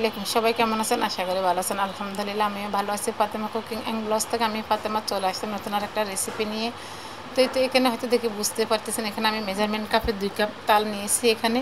আলাইকুম, সবাই কেমন আছেন? আশা করি ভালো আছেন। আলহামদুলিল্লাহ আমিও ভালো আছি। ফাতেমা কুকিং অ্যান্ড ব্লগস থেকে আমি ফাতেমা চলে আসলাম নতুন আর একটা রেসিপি নিয়ে। তো এখানে হয়তো দেখে বুঝতে পারতেছেন, এখানে আমি মেজারমেন্ট কাপে 2 কাপ তাল নিয়েছি এখানে।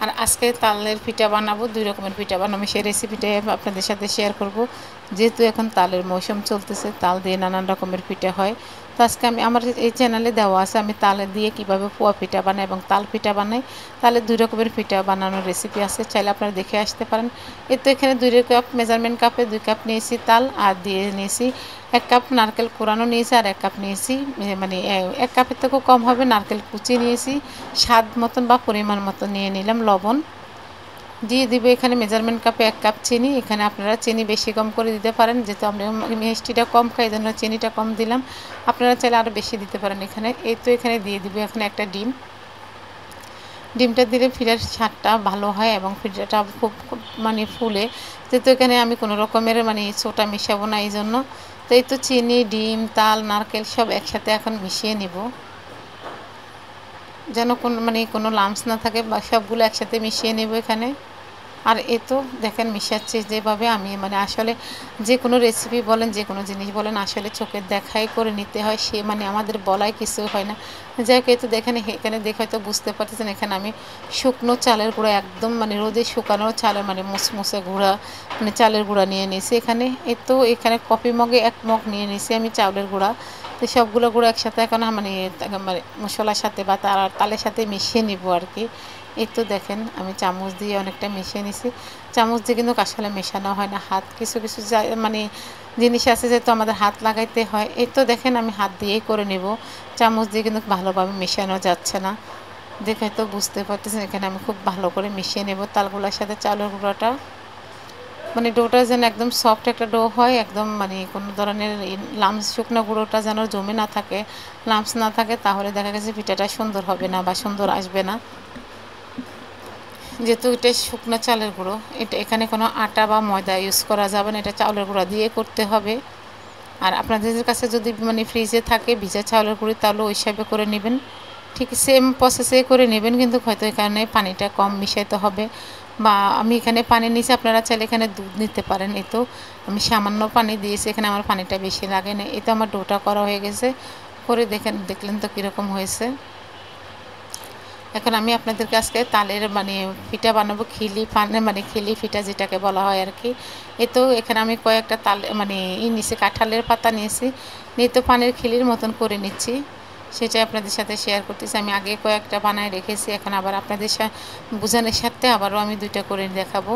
আর আজকে তালের পিঠা বানাবো, 2 রকমের পিঠা বানাবো। সেই রেসিপিটাই আপনাদের সাথে শেয়ার করব। যেহেতু এখন তালের মৌসুম চলতেছে, তাল দিয়ে নানান রকমের পিঠা হয়। তো আজকে আমি আমার এই চ্যানেলে দেওয়া আছে আমি তাল দিয়ে কীভাবে পোয়া পিঠা বানাই এবং তাল পিঠা বানাই। তালের 2 রকমের পিঠা বানানোর রেসিপি আছে, চাইলে আপনারা দেখে আসতে পারেন। তো এখানে 2 কাপ মেজারমেন্ট কাপে 2 কাপ নিয়েছি তাল, আর দিয়ে নিয়েছি 1 কাপ নারকেল কোরানো নিয়েছি, আর 1 কাপ নিয়েছি মানে 1 কাপের থেকেও কম হবে নারকেল কুচি নিয়েছি। স্বাদ মতন বা পরিমাণ মতো নিয়ে নিলাম লবণ। দিয়ে দিব এখানে মেজারমেন্ট কাপে 1 কাপ চিনি। এখানে আপনারা চিনি বেশি কম করে দিতে পারেন, যেহেতু আমরা মিষ্টিটা কম খাই, এই জন্য চিনিটা কম দিলাম। আপনারা চাইলে আরও বেশি দিতে পারেন এখানে। এখানে দিয়ে দিব এখানে একটা ডিম। ডিমটা দিলে পিঠার স্বাদটা ভালো হয় এবং পিঠাটা খুব মানে ফুলে। যেহেতু এখানে আমি কোনো রকমের মানে সোটা মেশাবো না, এই জন্য। তো চিনি, ডিম, তাল, নারকেল সব একসাথে এখন মিশিয়ে নিব, যেন কোনো লাম্পস না থাকে, বা সবগুলো একসাথে মিশিয়ে নেব এখানে। আর তো দেখেন মিশাচ্ছি যেভাবে আমি মানে আসলে যে কোনো রেসিপি বলেন, যে কোনো জিনিস বলেন, আসলে চোখের দেখাই করে নিতে হয়, সে মানে আমাদের বলায় কিছু হয় না। যাই হোক, তো দেখেন এখানে দেখে হয়তো বুঝতে পারতেছেন, এখানে আমি শুকনো চালের গুঁড়া, একদম মানে রোদে শুকানো চালের মানে মুসমুসে গুঁড়া, মানে চালের গুঁড়া নিয়ে নিয়েছি এখানে। এখানে কফি মগে 1 মগ নিয়ে নিয়েছি আমি চাউলের গুঁড়া। তো সবগুলো গুঁড়ো একসাথে এখন মানে মশলার সাথে বা তালের সাথে মিশিয়ে নিব আর কি। তো দেখেন আমি চামচ দিয়ে অনেকটা মিশিয়ে নিছি। চামচ দিয়ে কিন্তু আসলে মেশানো হয় না, হাত কিছু মানে জিনিস আছে যেহেতু আমাদের হাত লাগাইতে হয়। তো দেখেন আমি হাত দিয়েই করে নেব, চামচ দিয়ে কিন্তু ভালোভাবে মেশানো যাচ্ছে না। দেখে তো বুঝতে পারতেছেন, এখানে আমি খুব ভালো করে মিশিয়ে নেব তালগুলোর সাথে চালের গুঁড়োটা। মানে ডোটা যেন একদম সফট একটা ডো হয়, একদম মানে কোনো ধরনের লাম্পস, শুকনো গুঁড়োটা যেন জমে না থাকে, লাম্পস না থাকে, তাহলে দেখা গেছে পিঠাটা সুন্দর হবে না বা সুন্দর আসবে না। যেহেতু এটা শুকনো চালের গুঁড়ো, এখানে কোনো আটা বা ময়দা ইউজ করা যাবে না, এটা চাউলের গুঁড়া দিয়ে করতে হবে। আর আপনাদের কাছে যদি মানে ফ্রিজে থাকে ভিজা চাউলের গুঁড়ি, তাহলে ওই হিসাবে করে নেবেন, ঠিক সেম প্রসেসে করে নেবেন, কিন্তু হয়তো এখানে পানিটা কম মিশাইতে হবে। বা আমি এখানে পানি নিয়েছি, আপনারা চাইলে এখানে দুধ নিতে পারেন। তো আমি সামান্য পানি দিয়েছি, এখানে আমার পানিটা বেশি লাগে না। তো আমার ডোটা করা হয়ে গেছে, করে দেখলেন তো কীরকম হয়েছে। এখন আমি আপনাদেরকে আজকে তালের মানে পিঠা বানাবো, খিলি পিঠা যেটাকে বলা হয় আর কি। তো এখানে আমি কয়েকটা তাল মানে নিয়েছি, কাঁঠালের পাতা নিয়েছি, নিয়ে তো পানের খিলির মতন করে নিচ্ছি, সেটাই আপনাদের সাথে শেয়ার করতেছি। আমি আগে কয়েকটা বানায় রেখেছি, এখন আবার আপনাদের বোঝানোর সাথে আবারও আমি 2টা করে দেখাবো।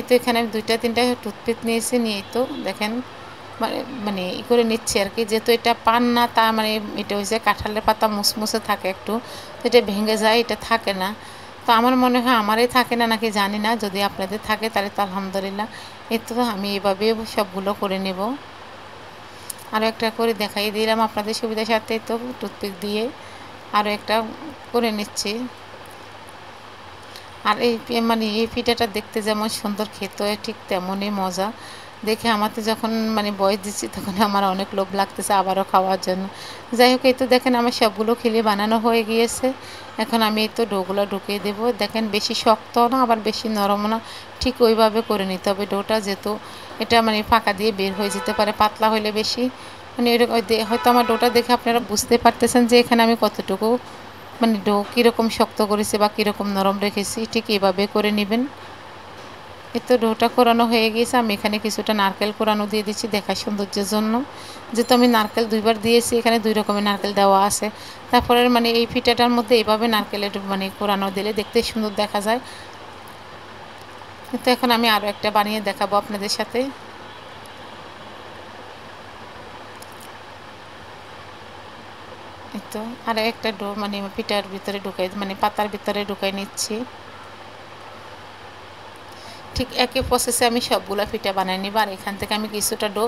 তো এখানে আমি 2-3টা টুথপিক নিয়েছি, নিয়ে তো দেখেন মানে মানে করে নিচ্ছি আর কি। যেহেতু এটা পান না, তা মানে এটা হচ্ছে কাঁঠালের পাতা মুসমুসে থাকে একটু, তো এটা ভেঙে যায়, এটা থাকে না। তো আমার মনে হয় আমারই থাকে না নাকি জানি না, যদি আপনাদের থাকে তাহলে তো আলহামদুলিল্লাহ। তো আমি এভাবে সবগুলো করে নেব। আরও একটা করে দেখাই দিলাম আপনাদের সুবিধার সাথে, তো টুথপিক দিয়ে আরও একটা করে নিচ্ছি। আর মানে এই পিঠাটা দেখতে যেমন সুন্দর, খেতে ঠিক তেমনই মজা। দেখে আমার তো যখন মানে বয়স দিচ্ছি, তখন আমার অনেক লোভ লাগতেছে আবারও খাওয়ার জন্য। যাই হোক, তো দেখেন আমার সবগুলো খিলি বানানো হয়ে গিয়েছে। এখন আমি তো ডোগুলো ঢুকিয়ে দেবো। দেখেন বেশি শক্ত না, আবার বেশি নরম না, ঠিক ওইভাবে করে নিতে হবে ডোটা। যেহেতু এটা মানে ফাঁকা দিয়ে বের হয়ে যেতে পারে, পাতলা হলে বেশি মানে এরকম হয়তো আমার ডোটা দেখে আপনারা বুঝতে পারতেছেন যে এখানে আমি কতটুকু মানে ডো কীরকম শক্ত করেছি বা কীরকম নরম রেখেছি, ঠিক এভাবে করে নেবেন। তো ডোটা কোরানো হয়ে গিয়েছে, আমি এখানে কিছুটা নারকেল কোরানো দিয়ে দিচ্ছি দেখার সৌন্দর্যের জন্য। যেহেতু আমি নারকেল 2বার দিয়েছি, এখানে 2 রকমের নারকেল দেওয়া আছে। তারপরে মানে এই পিঠাটার মধ্যে এইভাবে নারকেলের মানে কোরানো দিলে দেখতে সুন্দর দেখা যায়। তো এখন আমি আরও একটা বানিয়ে দেখাবো আপনাদের সাথে। তো আরও একটা ডো মানে পিঠার ভিতরে ঢুকাই, মানে পাতার ভিতরে ঢুকাই নিচ্ছি। ঠিক একই প্রসেসে আমি সবগুলো পিঠা বানিয়ে নিব। আর এখান থেকে আমি কিছুটা ডো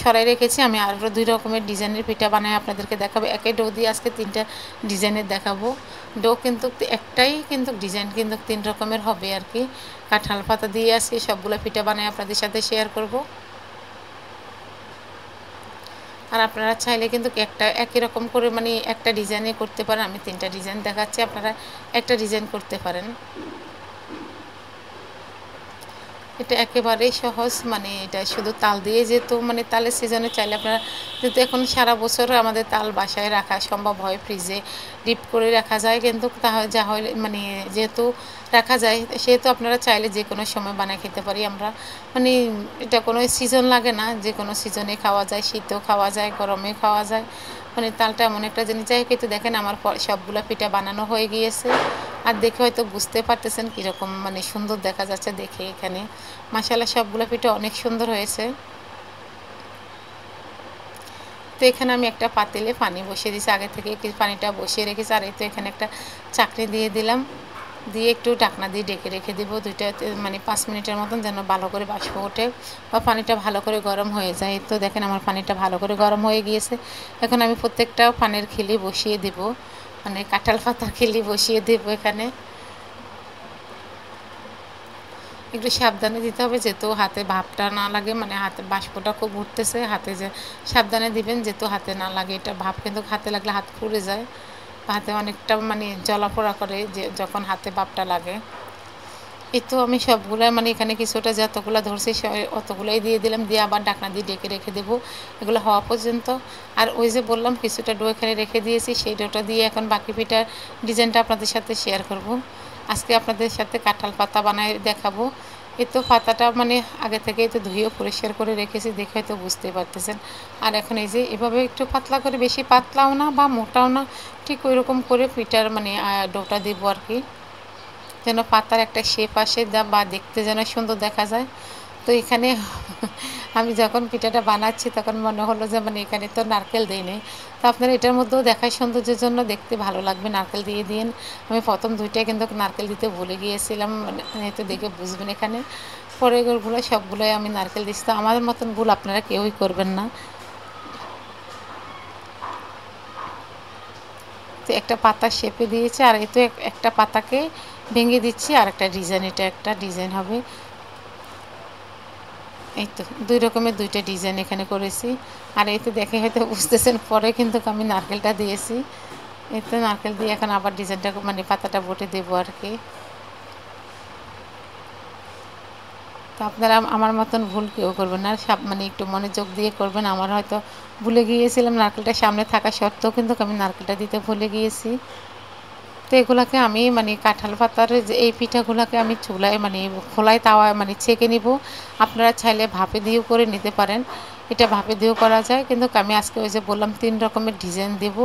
সরাই রেখেছি। আমি আরও 2 রকমের ডিজাইনের পিঠা বানাই আপনাদেরকে দেখাবো। একই ডো দিয়ে আজকে 3টা ডিজাইনের দেখাবো। ডো কিন্তু একটাই, কিন্তু ডিজাইন কিন্তু 3 রকমের হবে আর কি। কাঁঠাল পাতা দিয়ে আজকে সবগুলো পিঠা বানাই আপনাদের সাথে শেয়ার করব। আর আপনারা চাইলে কিন্তু একই রকম করে মানে একটা ডিজাইনে করতে পারেন। আমি 3টা ডিজাইন দেখাচ্ছি, আপনারা একটা ডিজাইন করতে পারেন। এটা একেবারেই সহজ, মানে এটা শুধু তাল দিয়ে যেহেতু মানে তালের সিজনে চাইলে আপনারা, যেহেতু এখন সারা বছর আমাদের তাল বাসায় রাখা সম্ভব হয়, ফ্রিজে ডিপ করে রাখা যায়, কিন্তু যা হয় মানে যেহেতু রাখা যায় সেহেতু আপনারা চাইলে যে কোনো সময় বানিয়ে খেতে পারি আমরা। মানে এটা কোনো সিজন লাগে না, যে কোনো সিজনে খাওয়া যায়, শীতেও খাওয়া যায়, গরমে খাওয়া যায়। মানে তালটা এমন একটা জিনিস, যাই কিন্তু দেখেন আমার সবগুলো পিঠা বানানো হয়ে গিয়েছে। আর দেখে হয়তো বুঝতে পারতেছেন কীরকম মানে সুন্দর দেখা যাচ্ছে দেখে এখানে। মাশাআল্লাহ সবগুলো পিঠা অনেক সুন্দর হয়েছে। তো এখানে আমি একটা পাতিলে পানি বসিয়ে দিয়েছি, আগে থেকে পানিটা বসিয়ে রেখেছি। আর এই তো এখানে একটা চাকরি দিয়ে দিলাম, দিয়ে একটু ঢাকনা দিয়ে ডেকে রেখে দেবো দুইটা মানে 5 মিনিটের মতন, যেন ভালো করে বাষ্প ওঠে বা পানিটা ভালো করে গরম হয়ে যায়। তো দেখেন আমার পানিটা ভালো করে গরম হয়ে গিয়েছে। এখন আমি প্রত্যেকটা পানির খিলি বসিয়ে দেব, মানে কাঁঠাল পাতার খিলি বসিয়ে দেব এখানে। একটু সাবধানে দিতে হবে, যেহেতু হাতে ভাপটা না লাগে, মানে হাতে বাষ্পটা খুব উঠতেছে, হাতে যে সাবধানে দিবেন যেহেতু হাতে না লাগে। এটা ভাপ কিন্তু হাতে লাগলে হাত পুড়ে যায়, হাতে অনেকটা মানে জ্বলাপোড়া করে যে যখন হাতে ভাপটা লাগে। এই তো আমি সবগুলা মানে এখানে কিছুটা যতগুলো ধরছি অতগুলাই দিয়ে দিলাম, দিয়ে আবার ঢাকনা দিয়ে ডেকে রেখে দেবো এগুলো হওয়া পর্যন্ত। আর ওই যে বললাম কিছুটা ডো এখানে রেখে দিয়েছি, সেই ডোটা দিয়ে এখন বাকি পিঠার ডিজাইনটা আপনাদের সাথে শেয়ার করব। আজকে আপনাদের সাথে কাঁঠাল পাতা বানায় দেখাবো। এই তো পাতাটা মানে আগে থেকে তো ধুয়ে পরিষ্কার করে রেখেছি, দেখে হয়তো বুঝতে পারতেছেন। আর এখন এই যে এভাবে একটু পাতলা করে, বেশি পাতলাও না বা মোটাও না, ঠিক ওই রকম করে পিঠার মানে ডোটা দেবো আর কি, যেন পাতার একটা শেপ আসে বা দেখতে যেন সুন্দর দেখা যায়। তো এখানে আমি যখন পিঠাটা বানাচ্ছি তখন মনে হলো যে মানে এখানে তো নারকেল দিইনি, তো আপনারা এটার মধ্যেও দেখায় সৌন্দর্যের জন্য দেখতে ভালো লাগবে নারকেল দিয়ে দিন। আমি প্রথম দুইটাই কিন্তু নারকেল দিতে ভুলে গিয়েছিলাম, মানে তো দেখে বুঝবেন এখানে। পরে ওগুলো সবগুলোই আমি নারকেল দিচ্ছি। তো আমার মতন ভুল আপনারা কেউই করবেন না। তো একটা পাতা শেপে দিয়েছি, আর এই তো একটা পাতাকে ভেঙে দিচ্ছি আর একটা ডিজাইন, এটা একটা ডিজাইন হবে। এই তো দুই রকমের দুইটা ডিজাইন এখানে করেছি। আর এই তো দেখে হয়তো বুঝতেছেন, পরে কিন্তু আমি নারকেলটা দিয়েছি। এই তো নারকেল দিয়ে এখন আবার ডিজাইনটা মানে পাতাটা বটে দেবো আর কি। তো আপনারা আমার মতন ভুল কেউ করবেন না, মানে একটু মনোযোগ দিয়ে করবেন। আমার হয়তো ভুলে গিয়েছিলাম, নারকেলটা সামনে থাকা সত্ত্বেও কিন্তু আমি নারকেলটা দিতে ভুলে গিয়েছি। তো এগুলাকে আমি মানে কাঁঠাল পাতার যে এই পিঠাগুলোকে আমি চুলায় মানে খোলায় তাওয়ায় মানে ছেঁকে নিব। আপনারা চাইলে ভাপে দিয়েও করে নিতে পারেন, এটা ভাপে দিয়েও করা যায়। কিন্তু আমি আজকে ওই যে বললাম 3 রকমের ডিজাইন দেব,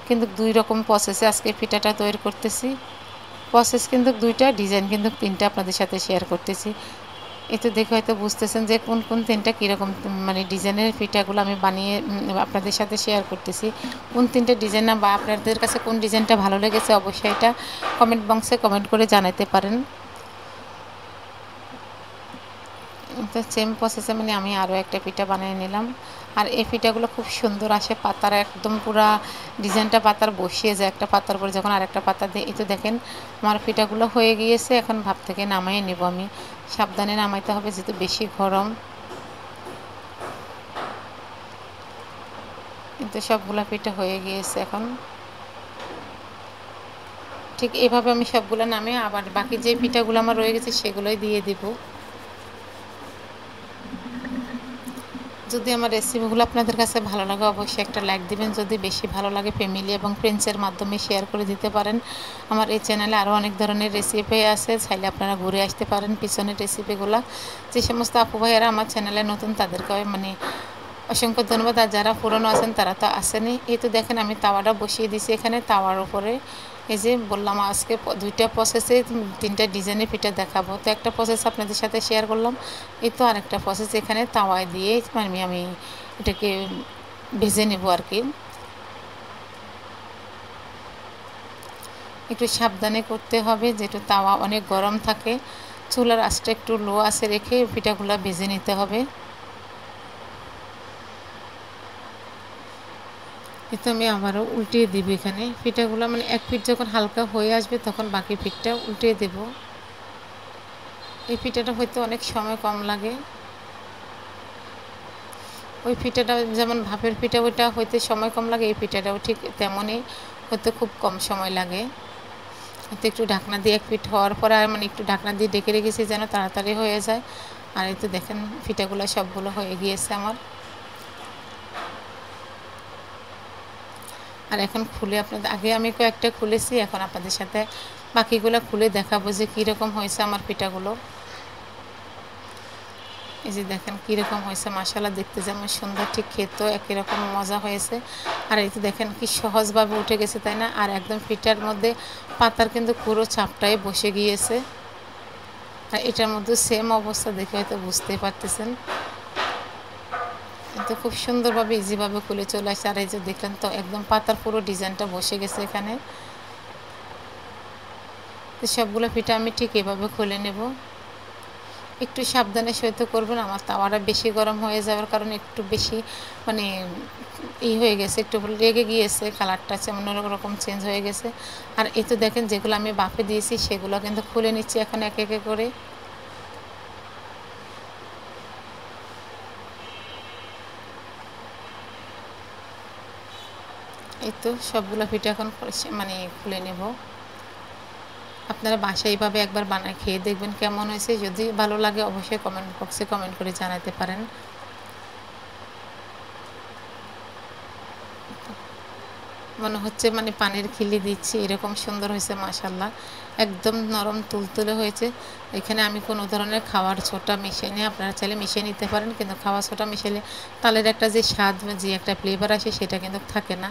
কিন্তু 2 রকম প্রসেসে আজকে পিঠাটা তৈরি করতেছি। প্রসেস কিন্তু 2টা, ডিজাইন কিন্তু 3টা আপনাদের সাথে শেয়ার করতেছি। এই তো দেখে হয়তো বুঝতেছেন যে কোন কোন 3টা কীরকম মানে ডিজাইনের পিঠাগুলো আমি বানিয়ে আপনাদের সাথে শেয়ার করতেছি। কোন 3টে ডিজাইন না বা আপনাদের কাছে কোন ডিজাইনটা ভালো লেগেছে অবশ্যই এটা কমেন্ট বক্সে কমেন্ট করে জানাতে পারেন। তো সেম প্রসেসে মানে আমি আরও একটা পিঠা বানিয়ে নিলাম। আর এই পিঠাগুলো খুব সুন্দর আসে, পাতার একদম পুরা ডিজাইনটা পাতার বসিয়ে যায়, একটা পাতার পরে যখন আরেকটা পাতা দিই। এই তো দেখেন আমার পিঠাগুলো হয়ে গিয়েছে, এখন ভাপ থেকে নামাই নেব আমি। সাবধানে নামাইতে হবে যেহেতু বেশি গরম। কিন্তু সবগুলা পিঠা হয়ে গিয়েছে এখন। ঠিক এভাবে আমি সবগুলো নামে আবার বাকি যে পিঠাগুলো আমার রয়ে গেছে সেগুলোই দিয়ে দিব। যদি আমার রেসিপিগুলো আপনাদের কাছে ভালো লাগে অবশ্যই একটা লাইক দিবেন। যদি বেশি ভালো লাগে ফ্যামিলি এবং ফ্রেন্ডসের মাধ্যমে শেয়ার করে দিতে পারেন। আমার এই চ্যানেলে আরও অনেক ধরনের রেসিপি আছে, চাইলে আপনারা ঘুরে আসতে পারেন পিছনের রেসিপিগুলো। যে সমস্ত আপু ভাইয়েরা আমার চ্যানেলে নতুন তাদেরকে মানে অসংখ্য ধন্যবাদ, আর যারা পুরনো আছেন তারা তো আসেনি। এই তো দেখেন আমি তাওয়াটা বসিয়ে দিয়েছি এখানে, তাওয়ার উপরে এই যে বললাম আজকে 2টা প্রসেসে 3টা ডিজাইনের পিঠা দেখাবো। তো একটা প্রসেস আপনাদের সাথে শেয়ার করলাম, এই তো আরেকটা প্রসেস এখানে তাওয়ায় দিয়ে মানে আমি এটাকে ভেজে নেব আর কি। একটু সাবধানে করতে হবে, যেহেতু তাওয়া অনেক গরম থাকে। চুলার আঁচটা একটু লো আঁচে রেখে পিঠাগুলো ভেজে নিতে হবে। কিন্তু আমি আবারও উল্টিয়ে দিব এখানে পিঠাগুলো, মানে এক পিঠ যখন হালকা হয়ে আসবে তখন বাকি পিঠটা উল্টিয়ে দেব। এই পিঠাটা হয়তো অনেক সময় কম লাগে, ওই পিঠাটা যেমন ভাপের পিঠা ওইটা হইতে সময় কম লাগে, এই পিঠাটাও ঠিক তেমনই হতে খুব কম সময় লাগে। হয়তো একটু ঢাকনা দিয়ে এক পিঠ হওয়ার পর আর মানে একটু ঢাকনা দিয়ে ডেকে রেখেছি যেন তাড়াতাড়ি হয়ে যায়। আর এই তো দেখেন পিঠাগুলো সবগুলো হয়ে গিয়েছে আমার। আর এখন খুলে আপনাদের, আগে আমি কয়েকটা খুলেছি, এখন আপনাদের সাথে বাকিগুলো খুলে দেখাবো যে কীরকম হয়েছে আমার পিঠাগুলো। এই যে দেখেন কীরকম হয়েছে, মাশাআল্লাহ দেখতে যেমন সুন্দর, ঠিক খেতেও একই রকম মজা হয়েছে। আর এই তো দেখেন কি সহজভাবে উঠে গেছে, তাই না? আর একদম পিঠার মধ্যে পাতার কিন্তু পুরো চাপটাই বসে গিয়েছে। আর এটার মধ্যে সেম অবস্থা, দেখে হয়তো বুঝতেই পারতেছেন। তো খুব সুন্দরভাবে ইজিভাবে খুলে চলে আসছে। আর এই যে দেখলেন তো একদম পাতার পুরো ডিজাইনটা বসে গেছে এখানে। তো সবগুলো পিঠা আমি ঠিক এভাবে খুলে নেব। একটু সাবধানে সইতে করবেন, আমার তাওয়াটা বেশি গরম হয়ে যাওয়ার কারণে একটু বেশি মানে হয়ে গেছে, একটু লেগে গিয়েছে, কালারটা অন্যরকম চেঞ্জ হয়ে গেছে। আর এই তো দেখেন যেগুলো আমি বাফে দিয়েছি সেগুলো কিন্তু খুলে নিচ্ছি এখন এক একে করে। এই তো সবগুলো পিঠা এখন মানে খুলে নেব। আপনারা বাসায় এইভাবে একবার বানায় খেয়ে দেখবেন কেমন হয়েছে। যদি ভালো লাগে অবশ্যই কমেন্ট বক্সে কমেন্ট করে জানাতে পারেন। মনে হচ্ছে মানে পানির খিলি দিচ্ছি, এরকম সুন্দর হয়েছে মাশাআল্লাহ। একদম নরম তুলতুলে হয়েছে। এখানে আমি কোনো ধরনের খাওয়ার ছোটা মিশিয়ে নিই, আপনারা চাইলে মিশিয়ে নিতে পারেন, কিন্তু খাওয়ার ছোটা মিশালে তালের একটা যে স্বাদ, যে একটা ফ্লেভার আসে সেটা কিন্তু থাকে না,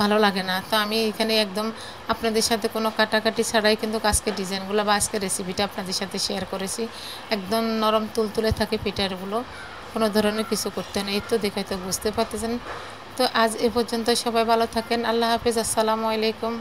ভালো লাগে না। তো আমি এখানে একদম আপনাদের সাথে কোনো কাটাকাটি ছাড়াই কিন্তু আজকে ডিজাইনগুলো বা আজকে রেসিপিটা আপনাদের সাথে শেয়ার করেছি। একদম নরম তুলতুলে থাকে পিঠাগুলো, কোনো ধরনের কিছু করতে নেই। তো দেখে তো বুঝতে পারতেছেন। তো আজ এ পর্যন্ত, সবাই ভালো থাকেন। আল্লাহ হাফেজ, আসসালামু আলাইকুম।